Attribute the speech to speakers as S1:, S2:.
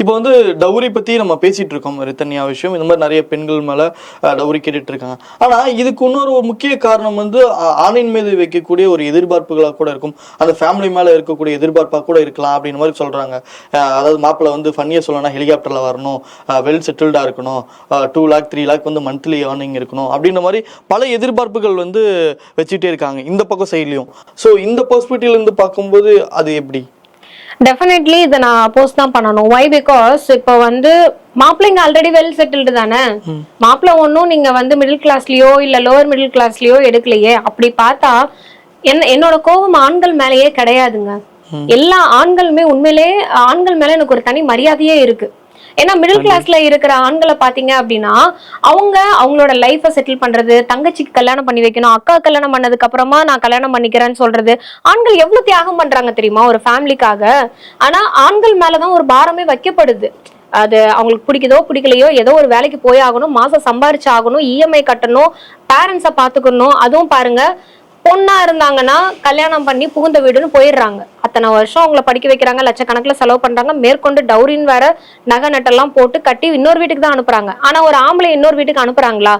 S1: இப்போ வந்து டவுரி பத்தி நம்ம பேசிட்டு இருக்கோம், தனியா விஷயம். இந்த மாதிரி நிறைய பெண்கள் மேல டவுரி கேட்டுட்டு இருக்காங்க. ஆனா இதுக்கு இன்னொரு ஒரு முக்கிய காரணம் வந்து ஆணின் மீது வைக்கக்கூடிய ஒரு எதிர்பார்ப்புகளா கூட இருக்கும். அந்த ஃபேமிலி மேல இருக்கக்கூடிய எதிர்பார்ப்பா கூட இருக்கலாம் அப்படின்னு மாதிரி சொல்றாங்க. அதாவது மாப்பிள்ள வந்து ஃபன்னியா சொல்லணும்னா ஹெலிகாப்டர்ல வரணும், வெல் செட்டில்டா இருக்கணும், 2 லேக் 3 லேக் வந்து மந்த்லி ஏர்னிங் இருக்கணும் அப்படின்ற மாதிரி பல எதிர்பார்ப்புகள் வந்து வச்சுட்டே இருக்காங்க இந்த பக்கம் சைட்லயும். ஸோ இந்த பெர்ஸ்பெக்டிவ்ல இருந்து பார்க்கும்போது அது எப்படி?
S2: டெஃபினெட்லி இதை நான் அப்போஸ் தான் பண்ணணும். வை பிகாஸ் இப்போ வந்து மாப்பிள்ளைங்க ஆல்ரெடி வெல் செட்டில்டு தானே. மாப்பிள்ளை ஒன்றும் நீங்க வந்து மிடில் கிளாஸ்லயோ இல்ல லோவர் மிடில் கிளாஸ்லயோ எடுக்கலையே. அப்படி பார்த்தா என்னோட கோபம் ஆண்கள் மேலேயே கிடையாதுங்க. எல்லா ஆண்களுமே உண்மையிலே ஆண்கள் மேல எனக்கு ஒரு தனி மரியாதையே இருக்கு. ஏன்னா மிடில் கிளாஸ்ல இருக்கிற ஆண்களை பாத்தீங்க அப்படின்னா அவங்களோட லைஃபை செட்டில் பண்றது, தங்கச்சிக்கு கல்யாணம் பண்ணி வைக்கணும், அக்கா கல்யாணம் பண்ணதுக்கு அப்புறமா நான் கல்யாணம் பண்ணிக்கிறேன்னு சொல்றது, ஆண்கள் எவ்வளவு தியாகம் பண்றாங்க தெரியுமா ஒரு ஃபேமிலிக்காக. ஆனா ஆண்கள் மேலதான் ஒரு பாரமே வைக்கப்படுது. அது அவங்களுக்கு பிடிக்குதோ பிடிக்கலையோ ஏதோ ஒரு வேலைக்கு போய் ஆகணும், மாசம் சம்பாரிச்சு ஆகணும், இஎம்ஐ கட்டணும், பேரண்ட்ஸை பாத்துக்கணும். அதுவும் பாருங்க, பொண்ணா இருந்தாங்கன்னா கல்யாணம் பண்ணி புகுந்த வீடுன்னு போயிடுறாங்க. அத்தனை வருஷம் அவங்கள படிக்க வைக்கிறாங்க, லட்சக்கணக்கில் செலவு பண்றாங்க, மேற்கொண்டு டவுரின்னு வேற நகை நட்டெல்லாம் போட்டு கட்டி இன்னொரு வீட்டுக்கு தான் அனுப்புறாங்க. ஆனா ஒரு ஆம்பளை இன்னொரு வீட்டுக்கு அனுப்புறாங்களா?